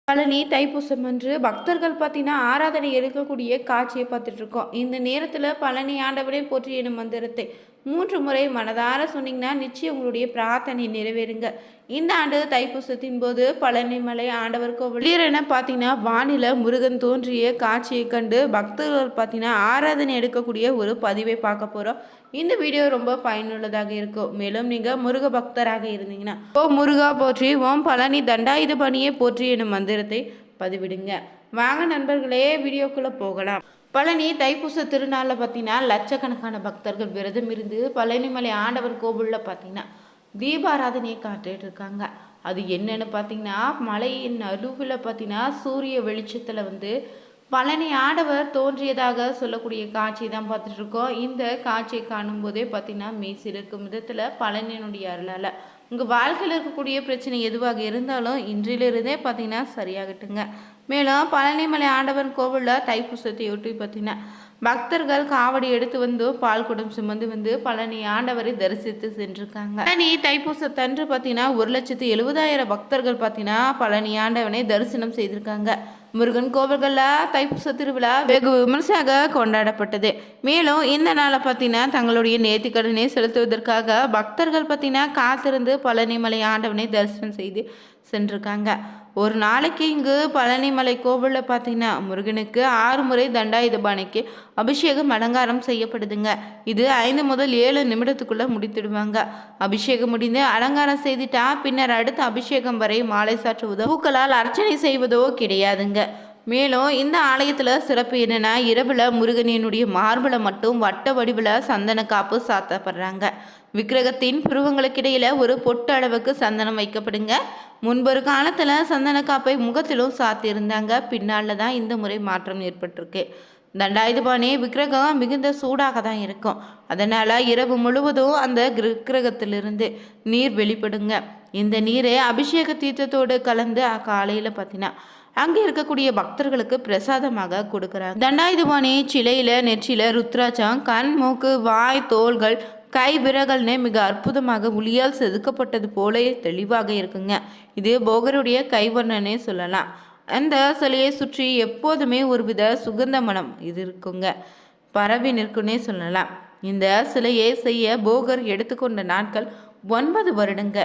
பழனி தைப்பூசம் அன்று பக்தர்கள் பார்த்தீங்கன்னா ஆராதனை எடுக்கக்கூடிய காட்சியை பார்த்துட்டு இருக்கோம். இந்த நேரத்தில் பழனி ஆண்டவரை போற்றி எனும் மந்திரத்தை 3 முறை மனதார சொன்னீங்கன்னா நிச்சயம் உங்களுடைய பிரார்த்தனை நிறைவேறுங்க. இந்த ஆண்டு தைப்பூசத்தின் போது பழனிமலை ஆண்டவர் கோவில் திடீரென பார்த்தீங்கன்னா வானில முருகன் தோன்றிய காட்சியை கண்டு பக்தர்கள் பார்த்தீங்கன்னா ஆராதனை எடுக்கக்கூடிய ஒரு பதிவை பார்க்க போகிறோம். இந்த வீடியோ ரொம்ப பயனுள்ளதாக இருக்கும். மேலும் நீங்கள் முருக பக்தராக இருந்தீங்கன்னா முருகா போற்றி ஓம் பழனி தண்டாயுதபாணியை போற்றி எனும் மந்திரத்தை பதிவிடுங்க. வாங்க நண்பர்களே, வீடியோக்குள்ளே போகலாம். பழனி தைப்பூச திருநாளில் பார்த்தீங்கன்னா லட்சக்கணக்கான பக்தர்கள் விரதம் இருந்து பழனிமலை ஆண்டவர் கோவிலில் பார்த்தீங்கன்னா தீபாராதனையை காத்துட்டு இருக்காங்க. அது என்னன்னு பார்த்தீங்கன்னா மலையின் நடுவில் பார்த்தீங்கன்னா சூரிய வெளிச்சத்தில் பழனி ஆண்டவர் தோன்றியதாக சொல்லக்கூடிய காட்சி தான் பார்த்துட்டு இருக்கோம். இந்த காட்சியை காணும் போதே பார்த்தீங்கன்னா மெய்சிலிருக்கும் விதத்தில் பழனியினுடைய அருளால் உங்கள் வாழ்க்கையில் இருக்கக்கூடிய பிரச்சனை எதுவாக இருந்தாலும் இன்றிலிருந்தே பார்த்தீங்கன்னா சரியாகட்டுங்க. மேலும் பழனிமலை ஆண்டவன் கோவிலில் தைப்பூசத்தையொட்டி பார்த்தீங்கன்னா பக்தர்கள் காவடி எடுத்து பால் குடம் சுமந்து பழனி ஆண்டவரை தரிசித்து சென்றிருக்காங்க. பழனி தைப்பூசத்தன்று பார்த்தீங்கன்னா 1,70,000 பக்தர்கள் பார்த்தீங்கன்னா பழனி ஆண்டவனை தரிசனம் செய்திருக்காங்க. முருகன் கோவில்களில் தைப்பூச திருவிழா வெகு விமர்சையாக கொண்டாடப்பட்டது. மேலும் இந்த நாளை பார்த்தீங்கன்னா தங்களுடைய நேர்த்திக்கடனை செலுத்துவதற்காக பக்தர்கள் பார்த்தீங்கன்னா காத்திருந்து பழனிமலை ஆண்டவனை தரிசனம் செய்து சென்றிருக்காங்க. ஒரு நாளைக்கு இங்கு பழனிமலை கோவிலில் பார்த்தீங்கன்னா முருகனுக்கு 6 முறை தண்டாயுதபாணிக்கு அபிஷேகம் அலங்காரம் செய்யப்படுதுங்க. இது 5 முதல் 7 நிமிடத்துக்குள்ள முடித்துடுவாங்க. அபிஷேகம் முடிந்து அலங்காரம் செய்துட்டா பின்னர் அடுத்த அபிஷேகம் வரை மாலை சாற்றுவதோ பூக்களால் அர்ச்சனை செய்வதோ கிடையாதுங்க. மேலும் இந்த ஆலயத்தில் சிறப்பு என்னென்னா இரவில் முருகனினுடைய மார்பில் மட்டும் வட்ட வடிவில் சந்தன காப்பு சாத்தப்படுறாங்க. விக்கிரகத்தின் புருவங்களுக்கு இடையில் ஒரு பொட்டு அளவுக்கு சந்தனம் வைக்கப்படுங்க. முன்பொரு காலத்தில் சந்தன காப்பை முகத்திலும் சாத்தியிருந்தாங்க. பின்னால் தான் இந்த முறை மாற்றம் ஏற்பட்டிருக்கு. தண்டாயுதபாணி விக்கிரகம் மிகுந்த சூடாக தான் இருக்கும். அதனால் இரவு முழுவதும் அந்த விக்கிரகத்திலிருந்து நீர் வெளிப்படுங்க. இந்த நீரை அபிஷேக தீர்த்தத்தோடு கலந்து காலையில் பார்த்தீங்கன்னா அங்கே இருக்கக்கூடிய பக்தர்களுக்கு பிரசாதமாக கொடுக்குறாங்க. தண்டாயுதபாணி சிலையில் நெற்றியில் ருத்ராட்சம், கண், மூக்கு, வாய், தோள்கள், கை, விரகல்னு மிக அற்புதமாக ஒளியால் செதுக்கப்பட்டது போல தெளிவாக இருக்குங்க. இது போகருடைய கைவர்ணனே சொல்லலாம். அந்த சிலையை சுற்றி எப்போதுமே ஒருவித சுகந்த மனம் இது இருக்குங்க, பரவி நிற்குன்னே சொல்லலாம். இந்த சிலையை செய்ய போகர் எடுத்துக்கொண்ட நாட்கள் 9 வருடங்க.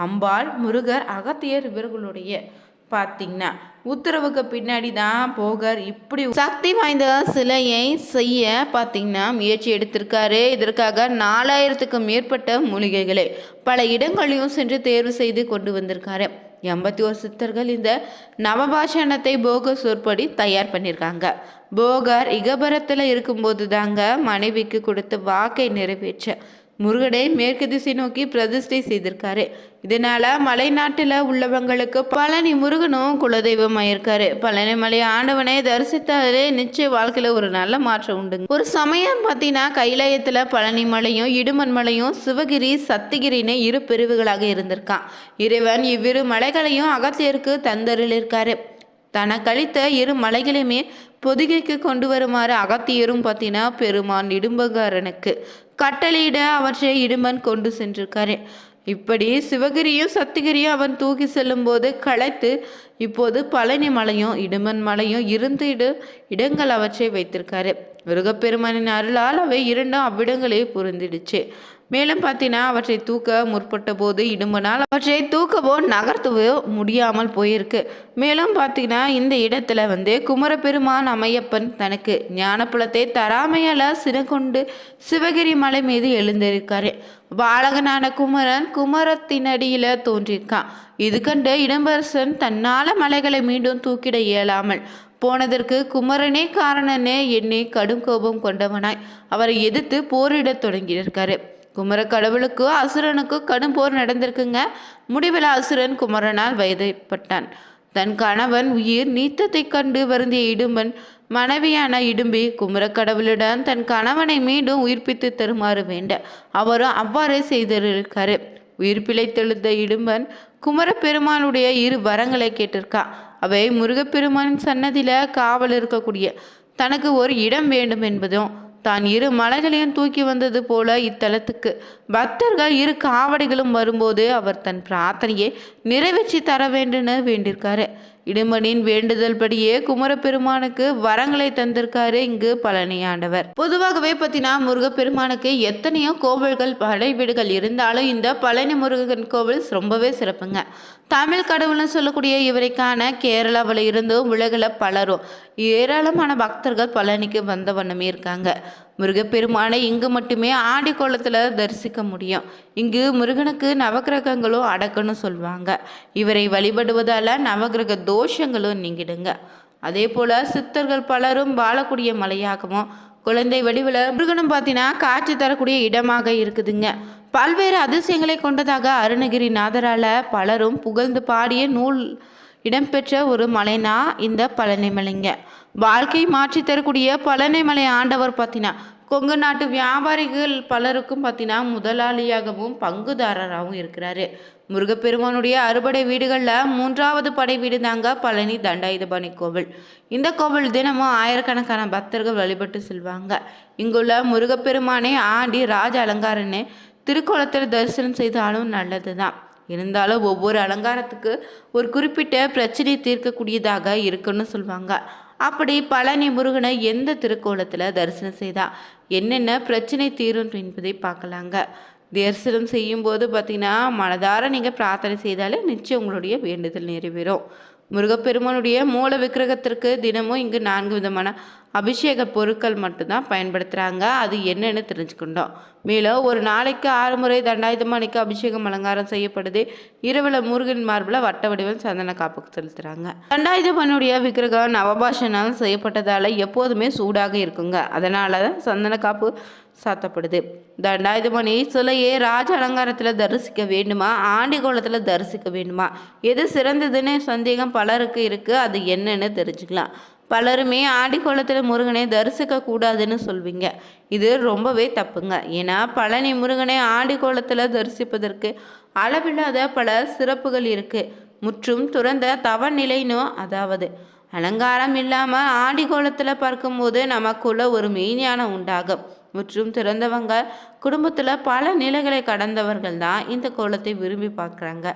அம்பாள், முருகர், அகத்தியர் இவர்களுடைய பார்த்தீங்கன்னா உத்தரவுக்கு பின்னாடி தான் போகர் இப்படி சக்தி வாய்ந்த சிலையை செய்ய பார்த்தீங்கன்னா முயற்சி எடுத்திருக்காரு. இதற்காக 4000க்கும் மேற்பட்ட மூலிகைகளை பல இடங்களையும் சென்று தேர்வு செய்து கொண்டு வந்திருக்காரு. 81 சித்தர்கள் இந்த நவபாஷணத்தை போகர் சொற்படி தயார் பண்ணியிருக்காங்க. போகர் இகபரத்தில் இருக்கும்போது தாங்க மனைவிக்கு கொடுத்த வாக்கை நிறைவேற்ற முருகனை மேற்கு திசை நோக்கி பிரதிஷ்டை செய்திருக்காரு. இதனால மலை நாட்டில் உள்ளவங்களுக்கு பழனி முருகனும் குலதெய்வமாக இருக்காரு. பழனி மலை ஆண்டவனை தரிசித்தாலே நிச்சய வாழ்க்கையில் ஒரு நல்ல மாற்றம் உண்டுங்க. ஒரு சமயம் பார்த்தீங்கன்னா கைலாயத்தில் பழனி மலையும் இடுமன் மலையும் சிவகிரி சத்திகிரின்னு 2 பிரிவுகளாக இருந்திருக்கான். இறைவன் இவ்விரு மலைகளையும் அகத்தியருக்கு தந்தருளிருக்காரு. தனக்களித்த 2 மலைகளையுமே பொதிகைக்கு கொண்டு வருமாறு அகத்தியரும் பார்த்தீங்கன்னா பெருமான் இடும்பகாரனுக்கு கட்டளையிட அவற்றை இடும்பன் கொண்டு சென்றிருக்காரு. இப்படி சிவகிரியும் சத்திகிரியும் அவன் தூக்கி செல்லும் போது களைத்து இப்போது பழனி மலையும் இடுமன் மலையும் 2 இடங்கள் அவற்றை வைத்திருக்காரு. முருகப்பெருமானின் அருளால் அவை 2 அவ்விடங்களே புரிந்திடுச்சு. மேலும் பார்த்தீங்கன்னா அவற்றை தூக்க முற்பட்ட போது இடும்பனால் அவற்றை தூக்கவோ நகர்த்தவோ முடியாமல் போயிருக்கு. மேலும் பார்த்தீங்கன்னா இந்த இடத்துல குமரப்பெருமான் அமையப்பன் தனக்கு ஞானப்புலத்தை தராமையால் சினங்கொண்டு சிவகிரி மலை மீது எழுந்திருக்காரு. பாலகனான குமரன் குமரத்தினடியில் தோன்றியிருக்கான். இது கண்டு இளம்பரசன் தன்னால் மலைகளை மீண்டும் தூக்கிட இயலாமல் போனதற்கு குமரனே காரணனே எண்ணி கடும் கோபம் கொண்டவனாய் அவரை எதிர்த்து போரிடத் தொடங்கியிருக்காரு. குமர கடவுளுக்கு அசுரனுக்கு கடும் போர் நடந்திருக்குங்க. முடிவில் அசுரன் குமரனால் வதைப்பட்டான். தன் கணவன் உயிர் நீத்தத்தை கண்டு வருந்திய இடும்பன் மனைவியான இடும்பி குமரக்கடவுளிடம் தன் கணவனை மீண்டும் உயிர்ப்பித்து தருமாறு வேண்ட அவரும் அவ்வாறே செய்திருக்காரு. உயிர் பிழைத்தெழுந்த இடும்பன் குமரப்பெருமானுடைய 2 வரங்களை கேட்டிருக்கான். அவை முருகப்பெருமானின் சன்னதியில் காவல் இருக்கக்கூடிய தனக்கு ஒரு இடம் வேண்டும் என்பதும் தான் 2 மலைகளையும் தூக்கி வந்தது போல இத்தலத்துக்கு பக்தர்கள் 2 காவடிகளும் வரும்போது அவர் தன் பிரார்த்தனையை நிறைவேற்றி தர வேண்டுன்னு வேண்டியிருக்காரு. இடும்பனின் வேண்டுதல் படியே குமரப்பெருமானுக்கு வரங்களை தந்திருக்காரு இங்கு பழனி ஆண்டவர். பொதுவாகவே பார்த்தீங்கன்னா முருகப்பெருமானுக்கு எத்தனையோ கோவில்கள் படை வீடுகள் இருந்தாலும் இந்த பழனி முருகன் கோவில் ரொம்பவே சிறப்புங்க. தமிழ் கடவுள்னு சொல்லக்கூடிய இவரைக்கான கேரளாவில் இருந்தும் உலகில் பலரும் ஏராளமான பக்தர்கள் பழனிக்கு வந்த வண்ணமே இருக்காங்க. முருகப்பெருமானை இங்கு மட்டுமே ஆடி கோலத்தில் தரிசிக்க முடியும். இங்கு முருகனுக்கு நவகிரகங்களும் அடக்கன்னு சொல்லுவாங்க. இவரை வழிபடுவதால் நவகிரக தோஷங்களும் நீங்கிடுங்க. அதே போல் சித்தர்கள் பலரும் வாழக்கூடிய மலையாகவும் குழந்தை வடிவில் முருகனும் பார்த்தீங்கன்னா காட்சி தரக்கூடிய இடமாக இருக்குதுங்க. பல்வேறு அதிசயங்களை கொண்டதாக அருணகிரிநாதரால் பலரும் புகழ்ந்து பாடிய நூல் இடம்பெற்ற ஒரு மலைனா இந்த பழனிமலைங்க. வாழ்க்கை மாற்றி தரக்கூடிய பழனிமலை ஆண்டவர் பார்த்தீங்கன்னா கொங்கு நாட்டு வியாபாரிகள் பலருக்கும் பார்த்தீங்கன்னா முதலாளியாகவும் பங்குதாரராகவும் இருக்கிறாரு. முருகப்பெருமானுடைய அறுபடை வீடுகளில் 3வது படை வீடு தாங்க பழனி தண்டாயுதபாணி கோவில். இந்த கோவில் தினமும் ஆயிரக்கணக்கான பக்தர்கள் வழிபட்டு செல்வாங்க. இங்குள்ள முருகப்பெருமானை ஆடி ராஜ அலங்காரன்னு திருக்கோலத்தில் தரிசனம் செய்தாலும் நல்லது தான். இருந்தாலும் ஒவ்வொரு அலங்காரத்துக்கு ஒரு குறிப்பிட்ட பிரச்சனை தீர்க்கக்கூடியதாக இருக்குன்னு சொல்லுவாங்க. அப்படி பழனி முருகனை எந்த திருக்கோலத்தில் தரிசனம் செய்தால் என்னென்ன பிரச்சனை தீரும் என்பதை பார்க்கலாங்க. தரிசனம் செய்யும்போது பார்த்திங்கன்னா மனதார நீங்கள் பிரார்த்தனை செய்தாலே நிச்சயம் உங்களுடைய வேண்டுதல் நிறைவேறும். முருகப்பெருமானுடைய மூல விக்கிரகத்திற்கு தினமும் இங்கு 4 விதமான அபிஷேக பொருட்கள் மட்டும்தான் பயன்படுத்துகிறாங்க. அது என்னென்னு தெரிஞ்சுக்கிட்டோம். மேலும் ஒரு நாளைக்கு 6 முறை தண்டாயுதபாணிக்கு அபிஷேகம் அலங்காரம் செய்யப்படுது. இரவில் முருகன் மார்பில் வட்ட வடிவில் சந்தன காப்பு செலுத்துகிறாங்க. தண்டாயுதபாணியுடைய விக்கிரகம் நவபாஷனால் செய்யப்பட்டதால் எப்போதுமே சூடாக இருக்குங்க. அதனால தான் சந்தன காப்பு சாத்தப்படுது. தண்டாயுதபாணி சிலையே ராஜ அலங்காரத்தில் தரிசிக்க வேண்டுமா ஆண்டி கோலத்தில் தரிசிக்க வேண்டுமா எது சிறந்ததுன்னு சந்தேகம் பலருக்கு இருக்குது. அது என்னன்னு தெரிஞ்சுக்கலாம். பலருமே ஆடி கோலத்தில் முருகனை தரிசிக்க கூடாதுன்னு சொல்வீங்க. இது ரொம்பவே தப்புங்க. ஏன்னா பழனி முருகனை ஆடி கோலத்தில் தரிசிப்பதற்கு அளவில்லாத பல சிறப்புகள் இருக்குது. முற்றும் துறந்த தவநிலைன்னு, அதாவது அலங்காரம் இல்லாமல் ஆடி கோலத்தில் பார்க்கும்போது நமக்குள்ள ஒரு மெய்ஞானம் உண்டாகும். முற்றும் திறந்தவங்க குடும்பத்தில் பல நிலைகளை கடந்தவர்கள் தான் இந்த கோலத்தை விரும்பி பார்க்குறாங்க.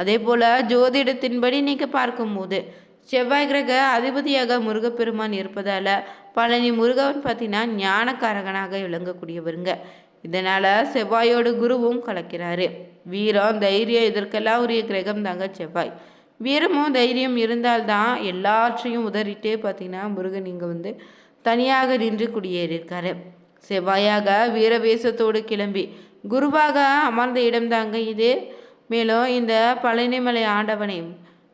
அதே போல் ஜோதிடத்தின்படி நீங்கள் பார்க்கும்போது செவ்வாய் கிரக அதிபதியாக முருகப்பெருமான் இருப்பதால் பழனி முருகன் பார்த்தீங்கன்னா ஞானக்காரகனாக விளங்கக்கூடியவருங்க. இதனால் செவ்வாயோடு குருவும் கலக்கிறாரு. வீரம் தைரியம் இதற்கெல்லாம் உரிய கிரகம் தாங்க செவ்வாய். வீரமும் தைரியம் இருந்தால்தான் எல்லாற்றையும் உதறிட்டே பார்த்தீங்கன்னா முருகன் இங்கே தனியாக நின்று குடியேறியிருக்காரு. செவ்வாயாக வீரவேசத்தோடு கிளம்பி குருவாக அமர்ந்த இடம்தாங்க இது. மேலும் இந்த பழனிமலை ஆண்டவனை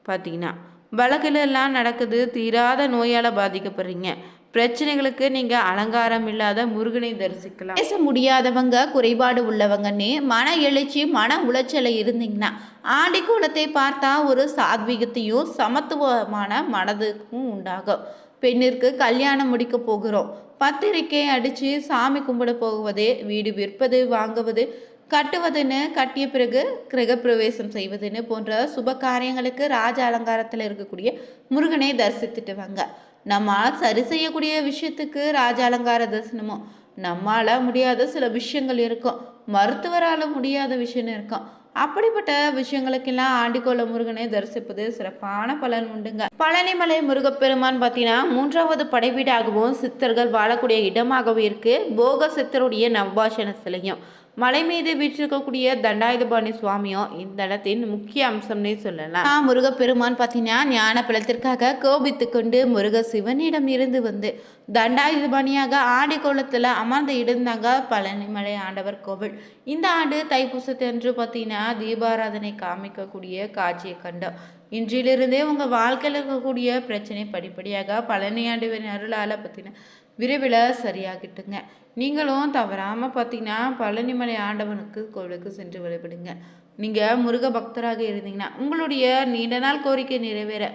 பார்த்தீங்கன்னா வழக்கிலெல்லாம் நடக்குது. தீராத நோயால் பாதிக்கப்படுறீங்க. பிரச்சனைகளுக்கு நீங்கள் அலங்காரம் இல்லாத முருகனை தரிசிக்கலாம். பேச முடியாதவங்க குறைபாடு உள்ளவங்கன்னே மன எழுச்சி மன உளைச்சலை இருந்தீங்கன்னா ஆடிக்கோலத்தை பார்த்தா ஒரு சாத்வீகத்தையும் சமத்துவமான மனதுக்கும் உண்டாகும். பெண்ணிற்கு கல்யாணம் முடிக்க போகிறோம், பத்திரிக்கை அடித்து சாமி கும்பிட போகுவது, வீடு விற்பது வாங்குவது கட்டுவதுன்னு, கட்டிய பிறகு கிரகப்பிரவேசம் செய்வதுன்னு போன்ற சுப காரியங்களுக்கு ராஜ அலங்காரத்தில் இருக்கக்கூடிய முருகனை தரிசித்துட்டு வாங்க. நம்மால் சரி செய்யக்கூடிய விஷயத்துக்கு ராஜ அலங்கார தரிசனமும், நம்மால் முடியாத சில விஷயங்கள் இருக்கும், மருத்துவரால் முடியாத விஷயம் இருக்கும். அப்படிப்பட்ட விஷயங்களுக்கெல்லாம் ஆண்டிக்கோல முருகனை தரிசிப்பது சிறப்பான பலன் உண்டுங்க. பழனிமலை முருகப்பெருமான் பார்த்தீங்கன்னா 3வது படைவீடாகவும் சித்தர்கள் வாழக்கூடிய இடமாகவும் இருக்கு. போக சித்தருடைய நவபாஷண சிலையும் மலை மீது வீற்றிருக்கக்கூடிய தண்டாயுதபாணி சுவாமியும் இந்த இடத்தின் முக்கிய அம்சம்னே சொல்லலாம். முருகப்பெருமான் பார்த்தீங்கன்னா ஞான பலத்திற்காக கோபித்து கொண்டு முருக சிவனிடம் இருந்து தண்டாயுதபாணியாக ஆடி கோலத்தில் அமர்ந்த இடம்தாங்க பழனிமலை ஆண்டவர் கோவில். இந்த ஆண்டு தைப்பூசத்தன்று பார்த்தீங்கன்னா தீபாராதனை காமிக்கக்கூடிய காட்சியை கண்டோம். இன்றிலிருந்தே உங்கள் வாழ்க்கையில் இருக்கக்கூடிய பிரச்சனை படிப்படியாக பழனி ஆண்டவரின் அருளால் பார்த்தீங்கன்னா விரைவில் சரியாகிட்டுங்க. நீங்களும் தவறாமல் பார்த்தீங்கன்னா பழனிமலை ஆண்டவனுக்கு கோவிலுக்கு சென்று வழிபடுங்க. நீங்கள் முருக பக்தராக இருந்தீங்கன்னா உங்களுடைய நீண்ட நாள் கோரிக்கை நிறைவேற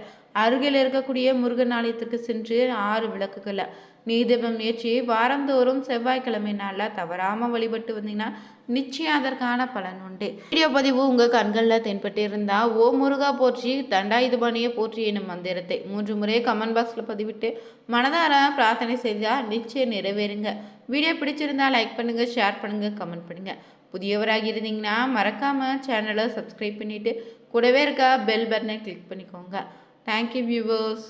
அருகில் இருக்கக்கூடிய முருகன் ஆலயத்துக்கு சென்று 6 விளக்குகளை நீதீபம் ஏற்றி வாரந்தோறும் செவ்வாய்க்கிழமை நாளில் தவறாமல் வழிபட்டு வந்தீங்கன்னா நிச்சயம் அதற்கான பலன் உண்டு. வீடியோ பதிவு உங்கள் கண்களில் தென்பட்டு இருந்தால் ஓ முருகா போற்றி தண்டாயுதபாணியை போற்றி என்னும் மந்திரத்தை 3 முறை கமெண்ட் பாக்ஸில் பதிவிட்டு மனதார பிரார்த்தனை செய்தால் நிச்சயம் நிறைவேறுங்க. வீடியோ பிடிச்சிருந்தால் லைக் பண்ணுங்கள், ஷேர் பண்ணுங்கள், கமெண்ட் பண்ணுங்கள். புதியவராக இருந்தீங்கன்னா மறக்காமல் சேனலை சப்ஸ்கிரைப் பண்ணிவிட்டு கூடவே இருக்க பெல் பட்டனை கிளிக் பண்ணிக்கோங்க. Thank you viewers.